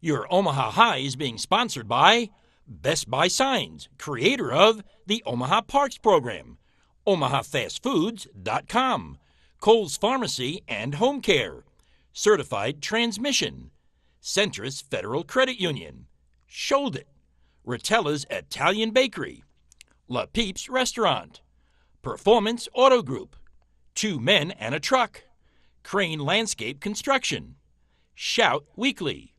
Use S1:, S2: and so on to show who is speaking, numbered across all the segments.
S1: Your Omaha High is being sponsored by Best Buy Signs, creator of the Omaha Parks program, OmahaFastFoods.com, Kohl's Pharmacy and Home Care, Certified Transmission, Centris Federal Credit Union, Shold It, Rotella's Italian Bakery, La Peeps Restaurant, Performance Auto Group, Two Men and a Truck, Crane Landscape Construction, Shout Weekly,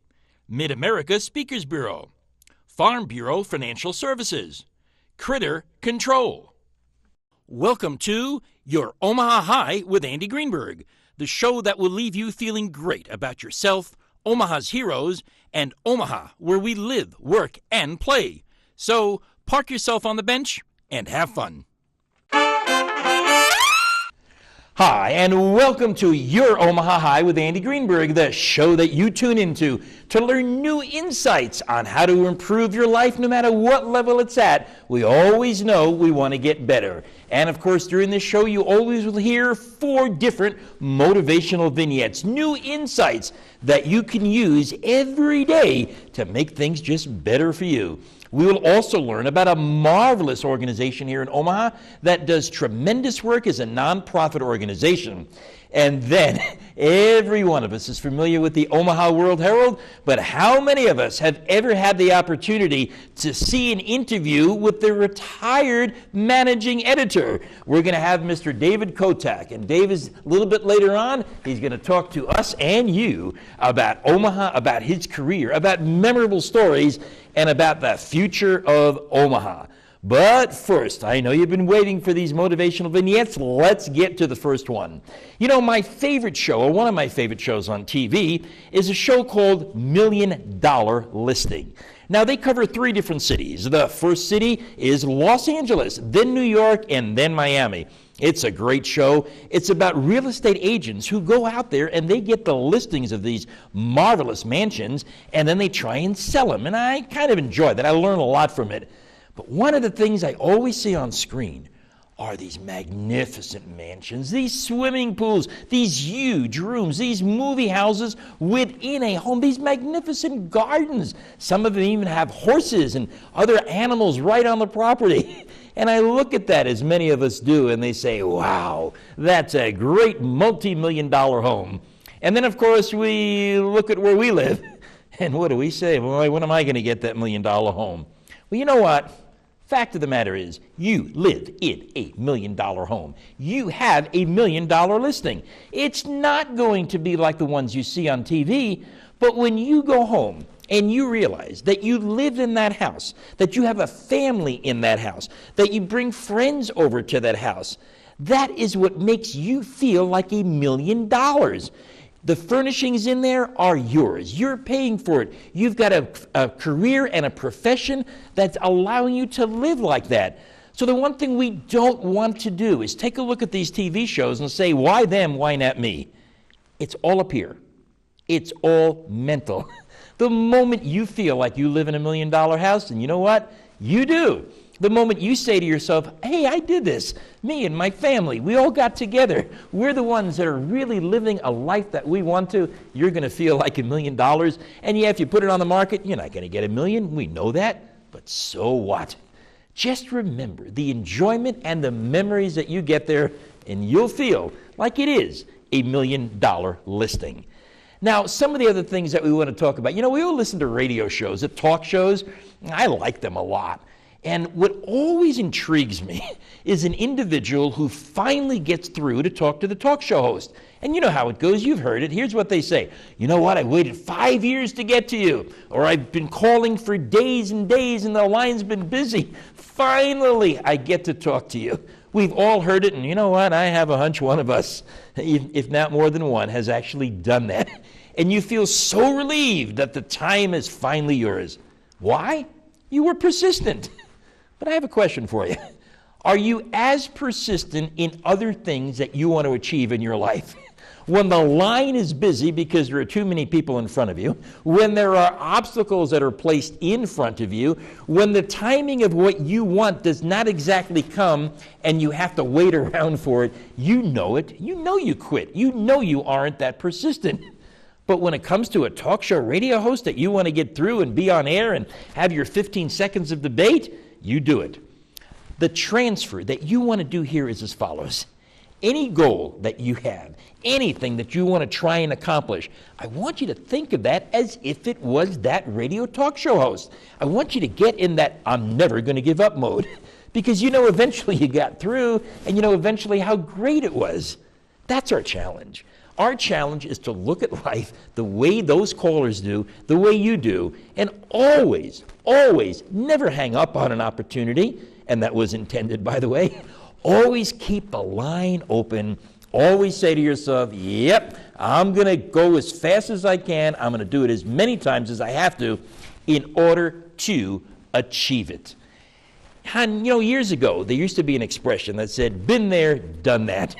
S1: Mid-America Speakers Bureau, Farm Bureau Financial Services, Critter Control. Welcome to Your Omaha High with Andy Greenberg, the show that will leave you feeling great about yourself, Omaha's heroes, and Omaha, where we live, work, and play. So park yourself on the bench and have fun. Hi, and welcome to Your Omaha High with Andy Greenberg, the show that you tune into to learn new insights on how to improve your life no matter what level it's at. We always know we want to get better. And of course, during this show, you always will hear 4 different motivational vignettes, new insights that you can use every day to make things just better for you. We will also learn about a marvelous organization here in Omaha that does tremendous work as a nonprofit organization. And then, every one of us is familiar with the Omaha World Herald, but how many of us have ever had the opportunity to see an interview with the retired managing editor? We're going to have Mr. David Kotok, and Dave is a little bit later on. He's going to talk to us and you about Omaha, about his career, about memorable stories, and about the future of Omaha. But first, I know you've been waiting for these motivational vignettes. Let's get to the first one. You know, my favorite show, or one of my favorite shows on TV, is a show called $1 Million Listing. Now, they cover 3 different cities. The first city is Los Angeles, then New York, and then Miami. It's a great show. It's about real estate agents who go out there and they get the listings of these marvelous mansions, and then they try and sell them. And I kind of enjoy that. I learn a lot from it. But one of the things I always see on screen are these magnificent mansions, these swimming pools, these huge rooms, these movie houses within a home, these magnificent gardens. Some of them even have horses and other animals right on the property. And I look at that, as many of us do, and they say, wow, that's a great multi-million-dollar home. And then, of course, we look at where we live, and what do we say? Well, when am I going to get that $1 million home? Well, you know what? Fact of the matter is, you live in a $1 million home. You have a $1 million listing. It's not going to be like the ones you see on TV, but when you go home and you realize that you live in that house, that you have a family in that house, that you bring friends over to that house, that is what makes you feel like $1 million. The furnishings in there are yours. You're paying for it. You've got a career and a profession that's allowing you to live like that. So the one thing we don't want to do is take a look at these TV shows and say, why them, why not me? It's all up here. It's all mental. The moment you feel like you live in $1 million house, and you know what? You do. The moment you say to yourself, hey, I did this, me and my family, we all got together. We're the ones that are really living a life that we want to. You're going to feel like $1 million. And yeah, if you put it on the market, you're not going to get $1 million. We know that. But so what? Just remember the enjoyment and the memories that you get there, and you'll feel like it is a $1 million listing. Now, some of the other things that we want to talk about, you know, we all listen to radio shows, the talk shows. I like them a lot. And what always intrigues me is an individual who finally gets through to talk to the talk show host. And you know how it goes. You've heard it. Here's what they say. You know what? I waited 5 years to get to you. Or I've been calling for days and days and the line's been busy. Finally, I get to talk to you. We've all heard it. And you know what? I have a hunch one of us, if not more than one, has actually done that. And you feel so relieved that the time is finally yours. Why? You were persistent. But I have a question for you. Are you as persistent in other things that you want to achieve in your life? When the line is busy because there are too many people in front of you, when there are obstacles that are placed in front of you, when the timing of what you want does not exactly come and you have to wait around for it, you know it. You know you quit. You know you aren't that persistent. But when it comes to a talk show radio host that you want to get through and be on air and have your 15 seconds of debate, you do it. The transfer that you want to do here is as follows. Any goal that you have, anything that you want to try and accomplish, I want you to think of that as if it was that radio talk show host. I want you to get in that I'm never going to give up mode because you know eventually you got through and you know eventually how great it was. That's our challenge. Our challenge is to look at life the way those callers do, the way you do, and always, always never hang up on an opportunity, and that was intended, by the way. Always keep the line open. Always say to yourself, yep, I'm going to go as fast as I can. I'm going to do it as many times as I have to in order to achieve it. And, you know, years ago, there used to be an expression that said, been there, done that.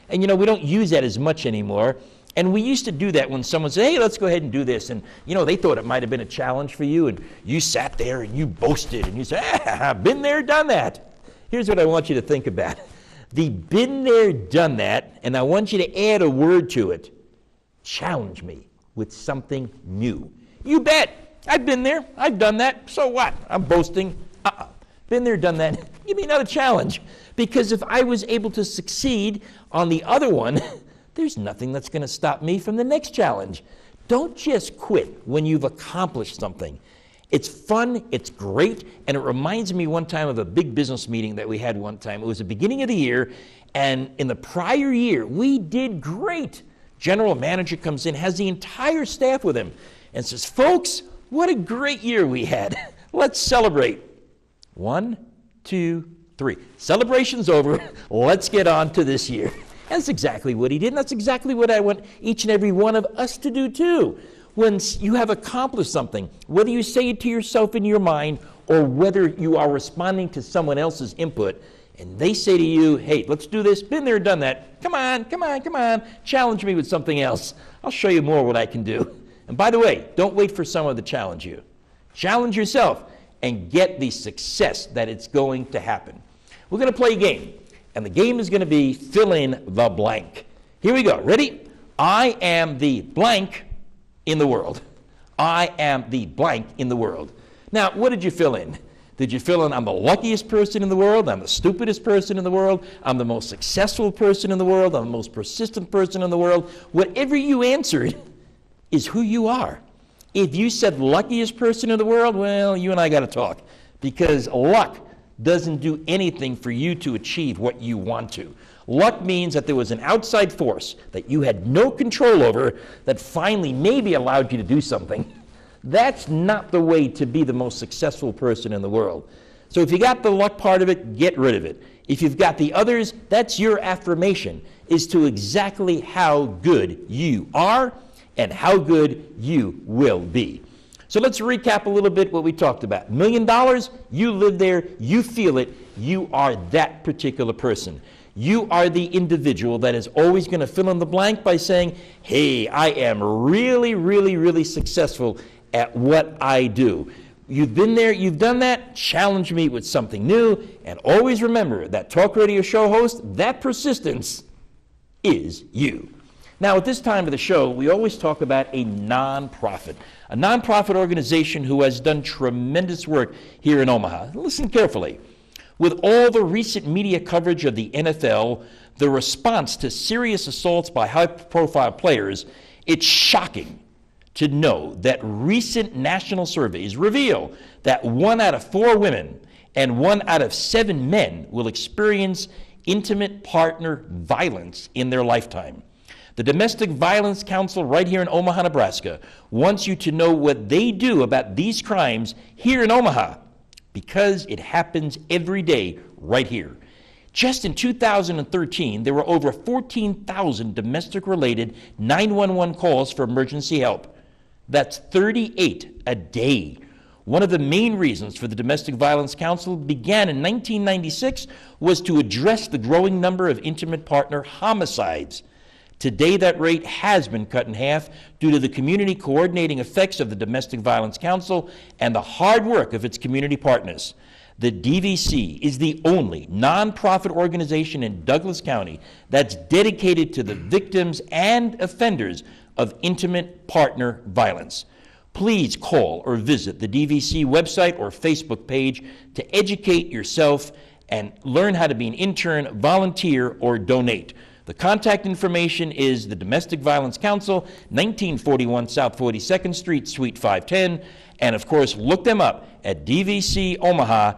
S1: And, you know, we don't use that as much anymore. And we used to do that when someone said, hey, let's go ahead and do this. And, you know, they thought it might have been a challenge for you. And you sat there and you boasted and you said, been there, done that. Here's what I want you to think about. The been there, done that, and I want you to add a word to it. Challenge me with something new. You bet. I've been there. I've done that. So what? I'm boasting. Been there, done that. Give me another challenge. Because if I was able to succeed on the other one, there's nothing that's going to stop me from the next challenge. Don't just quit when you've accomplished something. It's fun, it's great, and it reminds me one time of a big business meeting that we had one time. It was the beginning of the year, and in the prior year, we did great. General manager comes in, has the entire staff with him, and says, folks, what a great year we had. Let's celebrate. 1, 2, 3. Celebration's over. Let's get on to this year. That's exactly what he did, and that's exactly what I want each and every one of us to do too. When you have accomplished something, whether you say it to yourself in your mind or whether you are responding to someone else's input, and they say to you, hey, let's do this, been there, done that, come on, come on, come on, challenge me with something else. I'll show you more what I can do. And by the way, don't wait for someone to challenge you. Challenge yourself and get the success that it's going to happen. We're going to play a game, and the game is going to be fill in the blank. Here we go. Ready? I am the blank in the world. I am the blank in the world. Now, what did you fill in? Did you fill in I'm the luckiest person in the world, I'm the stupidest person in the world, I'm the most successful person in the world, I'm the most persistent person in the world? Whatever you answered is who you are. If you said luckiest person in the world, well, you and I got to talk, because luck doesn't do anything for you to achieve what you want to. Luck means that there was an outside force that you had no control over that finally maybe allowed you to do something. That's not the way to be the most successful person in the world. So if you got the luck part of it, get rid of it. If you've got the others, that's your affirmation as to exactly how good you are and how good you will be. So let's recap a little bit what we talked about. $1 million, you live there, you feel it, you are that particular person. You are the individual that is always going to fill in the blank by saying, hey, I am really, really, really successful at what I do. You've been there, you've done that, challenge me with something new, and always remember that talk radio show host, that persistence is you. Now, at this time of the show, we always talk about a nonprofit organization who has done tremendous work here in Omaha. Listen carefully. With all the recent media coverage of the NFL, the response to serious assaults by high-profile players, it's shocking to know that recent national surveys reveal that 1 out of 4 women and 1 out of 7 men will experience intimate partner violence in their lifetime. The Domestic Violence Council right here in Omaha, Nebraska, wants you to know what they do about these crimes here in Omaha, because it happens every day right here. Just in 2013, there were over 14,000 domestic-related 911 calls for emergency help. That's 38 a day. One of the main reasons for the Domestic Violence Council began in 1996 was to address the growing number of intimate partner homicides. Today, that rate has been cut in half due to the community coordinating effects of the Domestic Violence Council and the hard work of its community partners. The DVC is the only nonprofit organization in Douglas County that's dedicated to the victims and offenders of intimate partner violence. Please call or visit the DVC website or Facebook page to educate yourself and learn how to be an intern, volunteer, or donate. The contact information is the Domestic Violence Council, 1941 South 42nd Street, Suite 510, and of course, look them up at dvcomaha.org.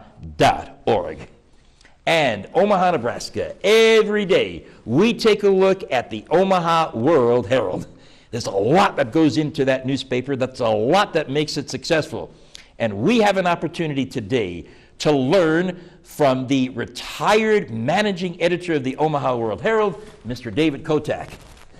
S1: And Omaha, Nebraska, every day we take a look at the Omaha World Herald. There's a lot that goes into that newspaper. That's a lot that makes it successful. And we have an opportunity today to learn from the retired managing editor of the Omaha World Herald, Mr. David Kotok.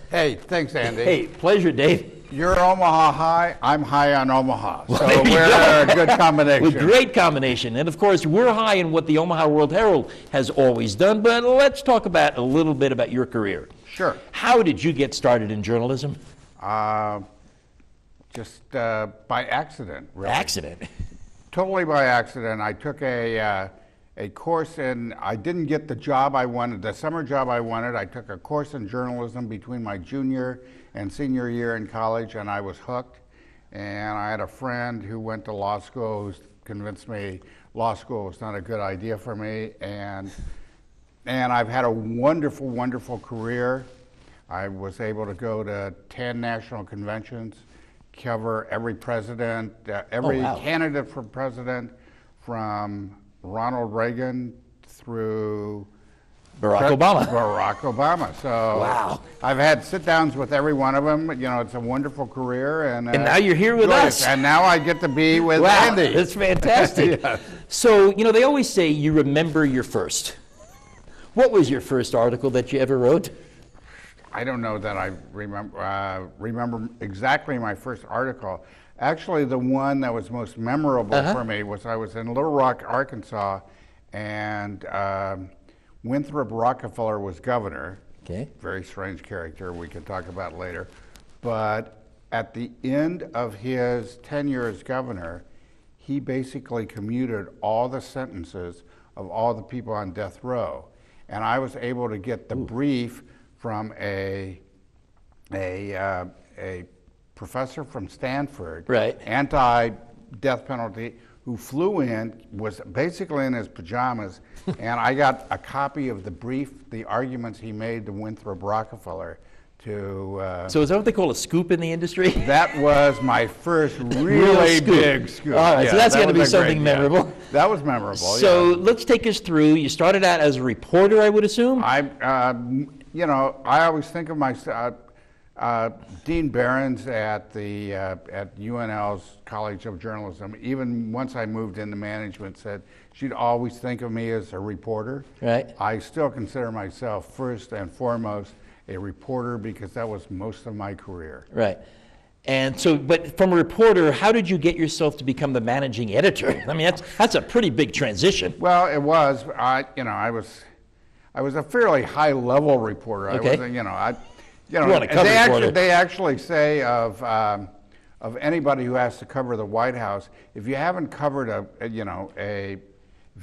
S2: Hey, thanks, Andy.
S1: Hey, pleasure, Dave.
S2: You're Omaha high, I'm high on Omaha. So we're a good combination.
S1: A great combination. And of course, we're high in what the Omaha World Herald has always done, but let's talk about a little bit about your career.
S2: Sure.
S1: How did you get started in journalism?
S2: Just by accident, really.
S1: Accident?
S2: Totally by accident. I took a course in, I didn't get the job I wanted, the summer job I wanted. I took a course in journalism between my junior and senior year in college, and I was hooked. And I had a friend who went to law school who convinced me law school was not a good idea for me. And I've had a wonderful, wonderful career. I was able to go to 10 national conventions, cover every president, every candidate for president, from Ronald Reagan through
S1: Barack Obama.
S2: Barack Obama. So
S1: wow.
S2: I've had sit-downs with every one of them. You know, it's a wonderful career. And
S1: now you're here with us.
S2: And now I get to be with Andy.
S1: That's fantastic. Yeah. So, you know, they always say you remember your first. What was your first article that you ever wrote?
S2: I don't know that I remember exactly my first article. Actually, the one that was most memorable for me was I was in Little Rock, Arkansas, and Winthrop Rockefeller was governor.
S1: Okay.
S2: Very strange character we can talk about later. But at the end of his tenure as governor, he basically commuted all the sentences of all the people on death row. And I was able to get the brief from a professor from Stanford,
S1: right,
S2: anti-death penalty, who flew in, was basically in his pajamas, and I got a copy of the brief, the arguments he made to Winthrop Rockefeller to...
S1: so is that what they call a scoop in the industry?
S2: That was my first really big scoop.
S1: All right, so that's going to be something memorable.
S2: That was memorable,
S1: So let's take us through. You started out as a reporter, I would assume?
S2: You know, I always think of myself, Dean Behrens at UNL's College of Journalism, even once I moved into management, said she'd always think of me as a reporter.
S1: Right.
S2: I still consider myself first and foremost a reporter because that was most of my career.
S1: Right. And so, but from a reporter, how did you get yourself to become the managing editor? I mean, that's a pretty big transition.
S2: Well, it was. I was a fairly high-level reporter.
S1: Okay.
S2: They actually say of anybody who has to cover the White House, if you haven't covered if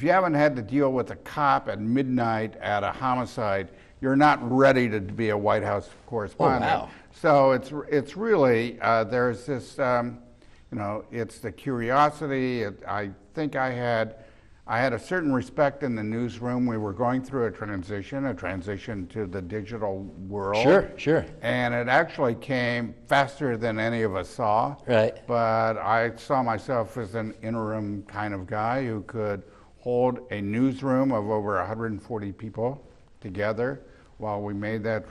S2: you haven't had to deal with a cop at midnight at a homicide, you're not ready to be a White House correspondent.
S1: Oh, wow.
S2: So it's really there's this it's the curiosity. I think I had a certain respect in the newsroom. We were going through a transition to the digital world.
S1: Sure.
S2: And it actually came faster than any of us saw.
S1: Right.
S2: But I saw myself as an interim kind of guy who could hold a newsroom of over 140 people together while we made that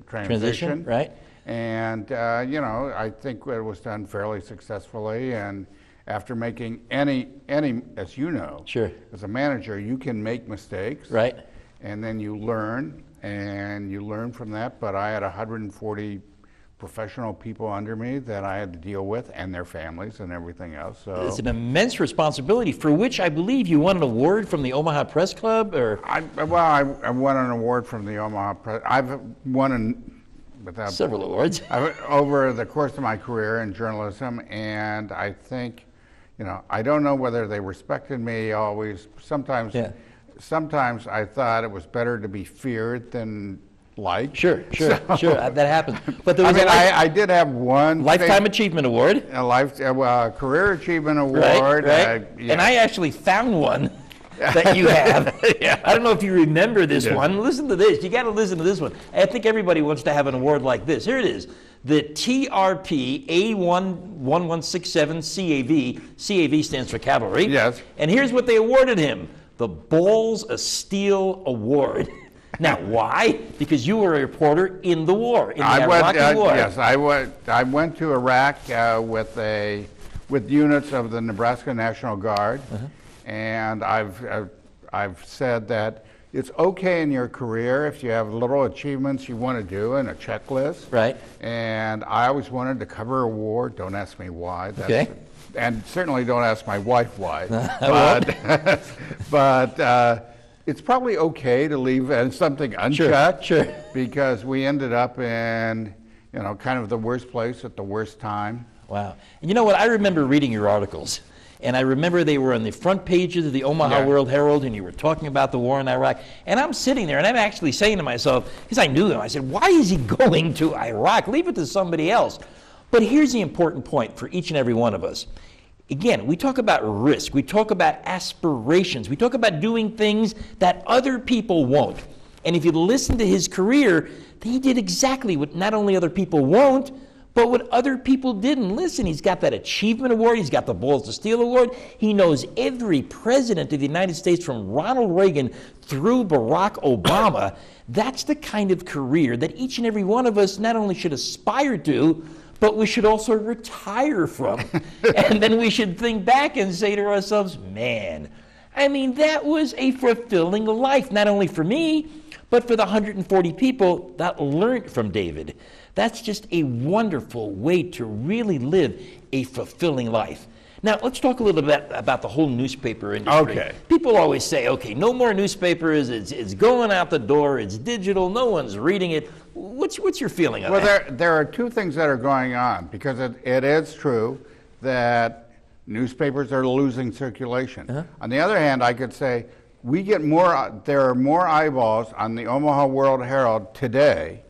S2: transition.
S1: Right.
S2: And, I think it was done fairly successfully. And after making any, as you know,
S1: sure,
S2: as a manager, you can make mistakes.
S1: Right.
S2: And then you learn, from that. But I had 140 professional people under me that I had to deal with, and their families and everything else. So
S1: it's an immense responsibility, for which I believe you won an award from the Omaha Press Club, or?
S2: I won an award from the Omaha Press. I've won
S1: several awards
S2: over the course of my career in journalism, and I think, I don't know whether they respected me always. Sometimes I thought it was better to be feared than like.
S1: Sure. That happens. But there was
S2: I did have one
S1: Lifetime Achievement Award.
S2: A Career Achievement Award.
S1: Right.
S2: Yeah.
S1: And I actually found one that you have.
S2: Yeah.
S1: I don't know if you remember this
S2: Yeah.
S1: one. Listen to this. You got to listen to this one. I think everybody wants to have an award like this. Here it is. The TRP A1167 CAV. CAV stands for Cavalry.
S2: Yes.
S1: And here's what they awarded him. The Balls of Steel Award. Now, why? Because you were a reporter in the war, in the Iraqi war.
S2: Yes, I went to Iraq with units of the Nebraska National Guard, and I've said that it's okay in your career if you have little achievements you want to do and a checklist.
S1: Right.
S2: And I always wanted to cover a war. Don't ask me why.
S1: Okay.
S2: And certainly don't ask my wife why. But it's probably okay to leave something unchecked.
S1: Sure.
S2: Because we ended up in, kind of the worst place at the worst time.
S1: Wow. And you know what? I remember reading your articles. And I remember they were on the front pages of the Omaha World Herald, and you were talking about the war in Iraq. And I'm sitting there, and I'm actually saying to myself, because I knew him, I said, why is he going to Iraq? Leave it to somebody else. But here's the important point for each and every one of us. Again, we talk about risk. We talk about aspirations. We talk about doing things that other people won't. And if you listen to his career, he did exactly what not only other people won't, but what other people didn't. Listen, he's got that Achievement Award. He's got the Balls of Steel Award. He knows every president of the United States from Ronald Reagan through Barack Obama. That's the kind of career that each and every one of us not only should aspire to, but we should also retire from. And then we should think back and say to ourselves, man, I mean, that was a fulfilling life, not only for me, but for the 140 people that learned from David. That's just a wonderful way to really live a fulfilling life. Now, let's talk a little bit about the whole newspaper industry.
S2: Okay.
S1: People always say, okay, no more newspapers, it's going out the door, it's digital, no one's reading it. What's your feeling of that?
S2: Well, there are two things that are going on, because it is true that newspapers are losing circulation. On the other hand, I could say there are more eyeballs on the Omaha World Herald today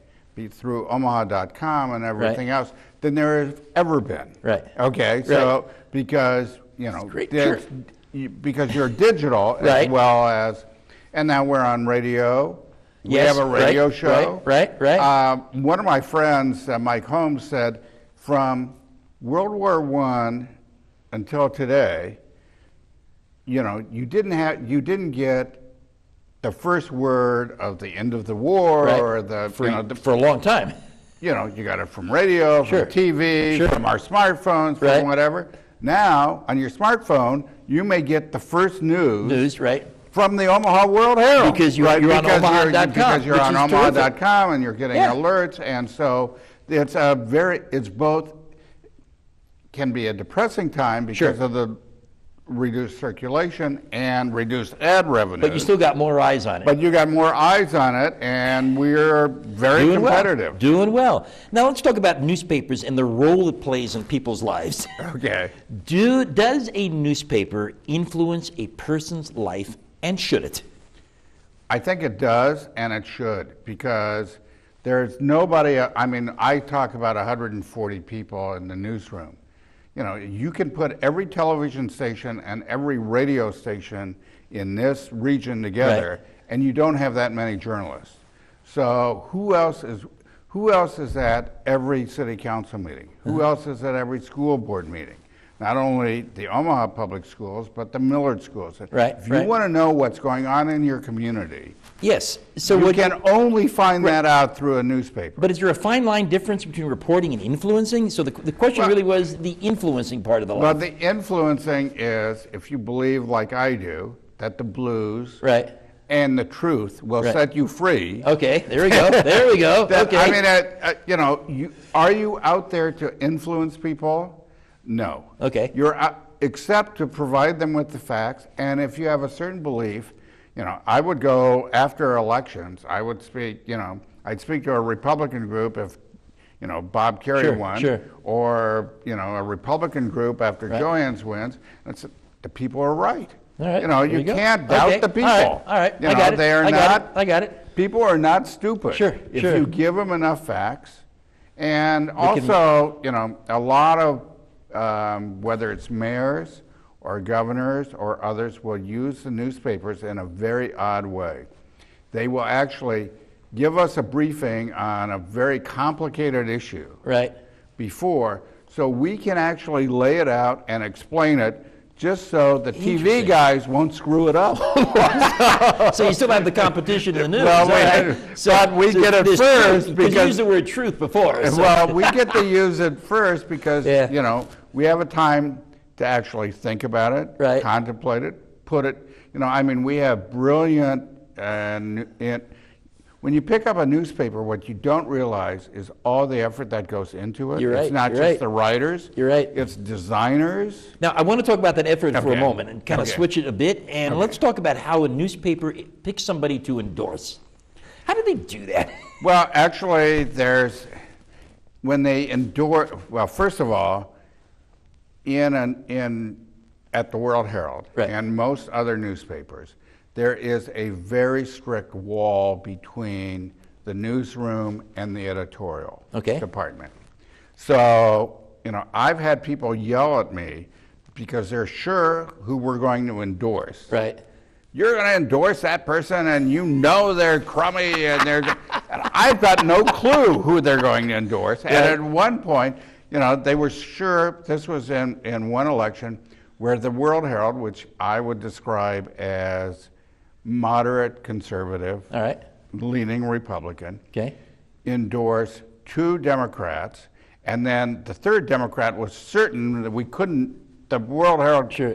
S2: through omaha.com and everything else than there has ever been.
S1: Right.
S2: Okay, so because because you're digital as well as, and now we're on radio. We have a radio show.
S1: Right.
S2: One of my friends, Mike Holmes, said from World War I until today, you didn't get the first word of the end of the war or
S1: for a long time.
S2: You got it from radio, from TV, from our smartphones, from whatever. Now, on your smartphone, you may get the first news from the Omaha World Herald.
S1: Because you're on Omaha.com.
S2: Because you're on Omaha.com and you're getting alerts, and so it's both, can be a depressing time because of the reduced circulation and reduced ad revenue.
S1: But you still got more eyes on it.
S2: But you got more eyes on it, and we're very competitive.
S1: Doing well. Now let's talk about newspapers and the role it plays in people's lives.
S2: Okay.
S1: Does a newspaper influence a person's life, and should it?
S2: I think it does, and it should, because there's nobody, I talk about 140 people in the newsroom. You can put every television station and every radio station in this region together, and you don't have that many journalists. So who else is at every city council meeting? Who else is at every school board meeting? Not only the Omaha Public Schools, but the Millard Schools. If you want to know what's going on in your community,
S1: so
S2: you can only find that out through a newspaper.
S1: But is there a fine line difference between reporting and influencing? So the question really was the influencing part of the life.
S2: Well, the influencing is, if you believe, like I do, that the blues and the truth will set you free.
S1: Okay, there we go. Okay.
S2: Are you out there to influence people? No.
S1: Okay.
S2: You're except to provide them with the facts, and if you have a certain belief, I would go after elections. I would speak. I'd speak to a Republican group if, Bob Kerry won, or a Republican group after Johannes wins. The people are right.
S1: All right.
S2: You can't doubt the people.
S1: All right. I got it.
S2: They are
S1: I
S2: not.
S1: I got it.
S2: People are not stupid.
S1: Sure,
S2: if
S1: sure.
S2: you give them enough facts. And also, you know, a lot of, whether it's mayors or governors or others, will use the newspapers in a very odd way. They will actually give us a briefing on a very complicated issue
S1: Right.
S2: before, so we can actually lay it out and explain it, just so the TV
S1: Interesting.
S2: guys won't screw it up.
S1: So you still have the competition in the news.
S2: Well,
S1: right?
S2: but we get it
S1: there's
S2: first
S1: truth,
S2: because
S1: you used the word truth before. So.
S2: well, we get to use it first because
S1: Yeah.
S2: you know, we have a time to actually think about it,
S1: Right.
S2: contemplate it, put it. You know, I mean, we have brilliant. When you pick up a newspaper, what you don't realize is all the effort that goes into it.
S1: You're right,
S2: It's not
S1: you're
S2: just
S1: right.
S2: the writers.
S1: You're right.
S2: It's designers.
S1: Now, I want to talk about that effort for a
S2: Okay.
S1: moment and kind of
S2: Okay.
S1: switch it a bit, and let's talk about how a newspaper picks somebody to endorse. How do they do that?
S2: Well, actually, when they endorse. Well, first of all, at the World Herald
S1: Right.
S2: and most other newspapers, there is a very strict wall between the newsroom and the editorial
S1: Okay.
S2: department. So, you know, I've had people yell at me because they're sure who we're going to endorse.
S1: Right.
S2: You're going to endorse that person, and you know they're crummy, and and I've got no clue who they're going to endorse. And at one point, you know, they were sure. This was in one election where the World Herald, which I would describe as moderate conservative,
S1: All right.
S2: leaning Republican,
S1: Okay.
S2: endorsed 2 Democrats, and then the third Democrat was certain that we couldn't. The World Herald.
S1: Sure.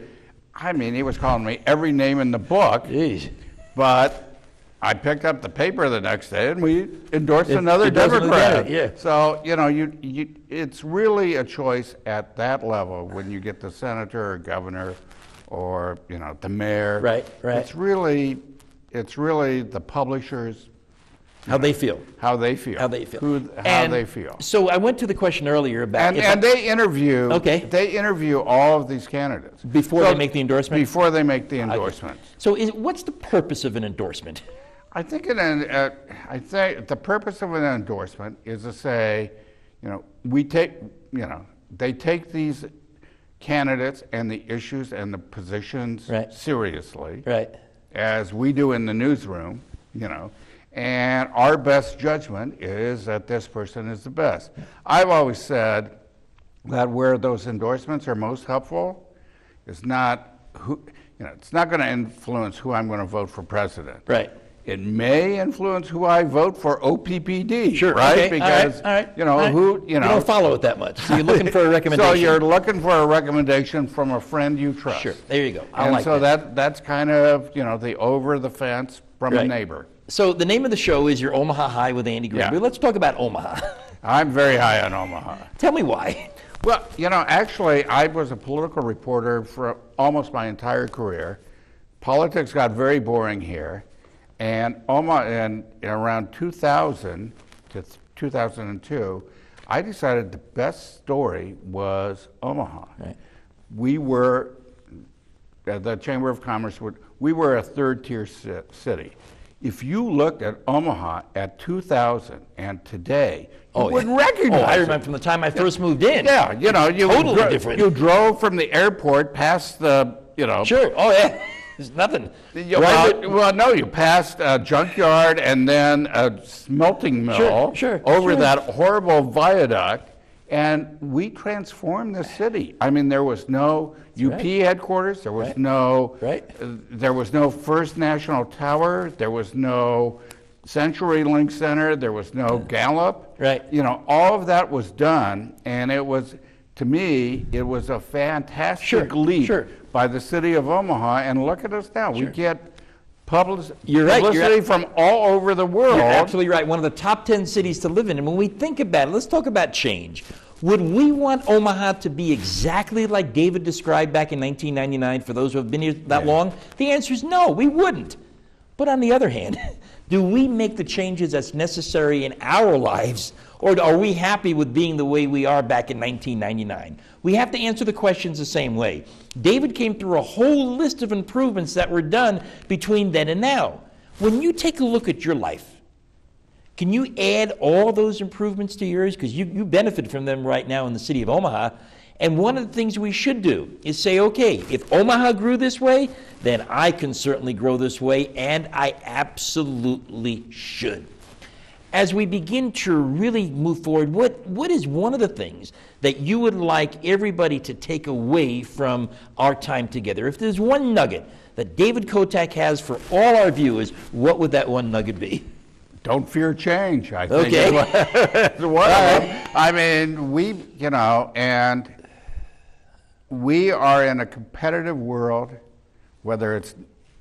S2: I mean, he was calling me every name in the book.
S1: Jeez.
S2: But I picked up the paper the next day and we endorsed another
S1: endorsed another
S2: Democrat.
S1: candidate, yeah.
S2: So, you know, it's really a choice at that level when you get the senator or governor or, you know, the mayor.
S1: Right, right.
S2: It's really the publishers,
S1: How they feel.
S2: how they feel.
S1: How they feel.
S2: How
S1: And
S2: they feel.
S1: So I went to the question earlier about
S2: And they interview.
S1: Okay.
S2: They interview all of these candidates
S1: Before they make the endorsement?
S2: Before they make the endorsements.
S1: So what's the purpose of an endorsement?
S2: I think the purpose of an endorsement is to say, you know, they take these candidates and the issues and the positions
S1: Right.
S2: seriously,
S1: Right.
S2: as we do in the newsroom, you know. And our best judgment is that this person is the best. I've always said that where those endorsements are most helpful is not who, you know, it's not going to influence who I'm going to vote for president.
S1: Right.
S2: It may influence who I vote for OPPD.
S1: Sure.
S2: Right?
S1: Okay.
S2: Because,
S1: all right.
S2: you know,
S1: all right.
S2: who, you know.
S1: You don't follow it that much. So you're looking for a recommendation.
S2: So you're looking for a recommendation from a friend you trust.
S1: Sure. There you go. I
S2: And
S1: like
S2: so
S1: that.
S2: that's kind of, you know, the over the fence from a
S1: Right.
S2: neighbor.
S1: So the name of the show is your Omaha High with Andy Greenberg.
S2: Yeah.
S1: Let's talk about Omaha.
S2: I'm very high on Omaha.
S1: Tell me why.
S2: Well, you know, actually, I was a political reporter for almost my entire career. Politics got very boring here, and Omaha, in around 2000 to 2002, I decided the best story was Omaha.
S1: Right.
S2: We were, the Chamber of Commerce, we were a third-tier city. If you looked at Omaha at 2000 and today, you wouldn't recognize
S1: I
S2: it.
S1: remember from the time I first moved in.
S2: Yeah, you know,
S1: Totally different.
S2: You drove from the airport past the, you know.
S1: Sure. Oh, yeah. There's nothing.
S2: No, you passed a junkyard and then a smelting mill over that horrible viaduct, and we transformed the city. I mean, there was no UP headquarters, there was there was no First National Tower, there was no CenturyLink Center, there was no Gallup.
S1: Right.
S2: You know, all of that was done, and it was, to me, it was a fantastic leap by the city of Omaha, and look at us now. We get publicity from all over the world.
S1: You're absolutely right. One of the top 10 cities to live in. And when we think about it, let's talk about change. Would we want Omaha to be exactly like David described back in 1999 for those who have been here that long? The answer is no, we wouldn't. But on the other hand, do we make the changes that's necessary in our lives, or are we happy with being the way we are back in 1999? We have to answer the questions the same way. David came through a whole list of improvements that were done between then and now. When you take a look at your life, can you add all those improvements to yours? Because you benefit from them right now in the city of Omaha. And one of the things we should do is say, okay, if Omaha grew this way, then I can certainly grow this way, and I absolutely should. As we begin to really move forward, what is one of the things that you would like everybody to take away from our time together? If there's one nugget that David Kotok has for all our viewers, what would that one nugget be?
S2: Don't fear change, I think.
S1: Okay.
S2: Is one of them. I mean, and we are in a competitive world, whether it's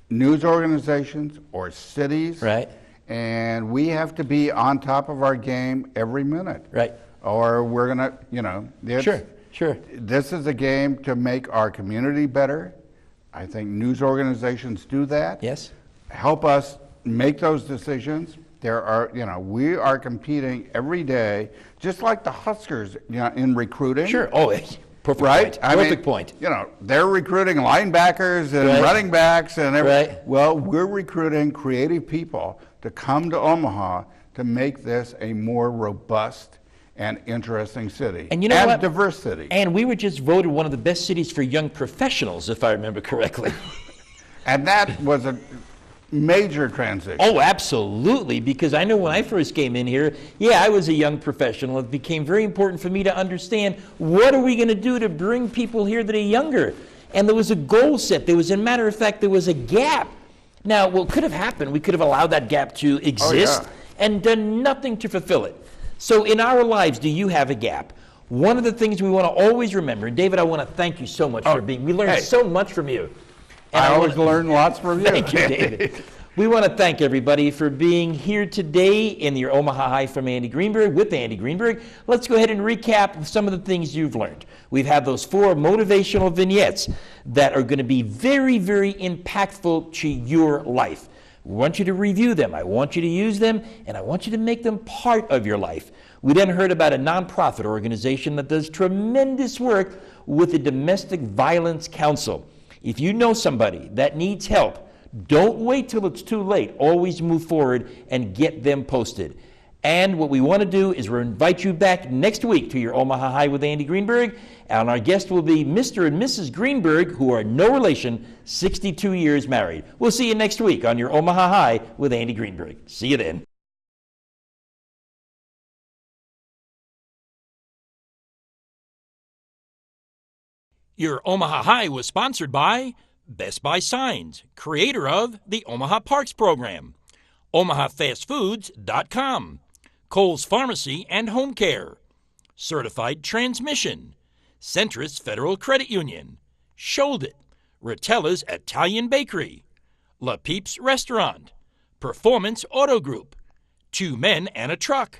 S2: news organizations or cities.
S1: Right.
S2: And we have to be on top of our game every minute.
S1: Right.
S2: Or we're going to,
S1: Sure.
S2: This is a game to make our community better. I think news organizations do that.
S1: Yes.
S2: Help us make those decisions. We are competing every day, just like the Huskers, in recruiting.
S1: Sure. Oh, perfect
S2: right?
S1: point. Perfect point.
S2: They're recruiting linebackers and running backs and everything.
S1: Right.
S2: Well, we're recruiting creative people to come to Omaha to make this a more robust and interesting city.
S1: And what?
S2: Diverse city.
S1: And we were just voted one of the best cities for young professionals, if I remember correctly.
S2: And that was a major transition.
S1: Oh, absolutely, because I know when I first came in here, I was a young professional. It became very important for me to understand what are we going to do to bring people here that are younger. And there was a goal set. There was, as a matter of fact, there was a gap. Now, what could have happened, we could have allowed that gap to exist and done nothing to fulfill it. So in our lives, do you have a gap? One of the things we want to always remember, and David, I want to thank you so much for being, we learned so much from you. And
S2: I always learn lots from you.
S1: Thank you, David. We want to thank everybody for being here today in your Omaha High from Andy Greenberg with Andy Greenberg. Let's go ahead and recap some of the things you've learned. We've had those 4 motivational vignettes that are going to be very, very impactful to your life. We want you to review them. I want you to use them, and I want you to make them part of your life. We then heard about a nonprofit organization that does tremendous work with the Domestic Violence Council. If you know somebody that needs help, don't wait till it's too late. Always move forward and get them posted. And what we want to do is we'll invite you back next week to your Omaha High with Andy Greenberg. And our guest will be Mr. and Mrs. Greenberg, who are no relation, 62 years married. We'll see you next week on your Omaha High with Andy Greenberg. See you then. Your Omaha High was sponsored by Best Buy Signs, creator of the Omaha Parks Program, OmahaFastFoods.com, Kohl's Pharmacy and Home Care, Certified Transmission, Centris Federal Credit Union, Shold It, Rotella's Italian Bakery, La Peeps Restaurant, Performance Auto Group, 2 Men and a Truck,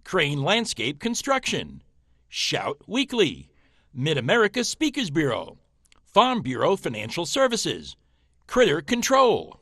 S1: Crane Landscape Construction, Shout Weekly, Mid-America Speakers Bureau, Farm Bureau Financial Services, Critter Control,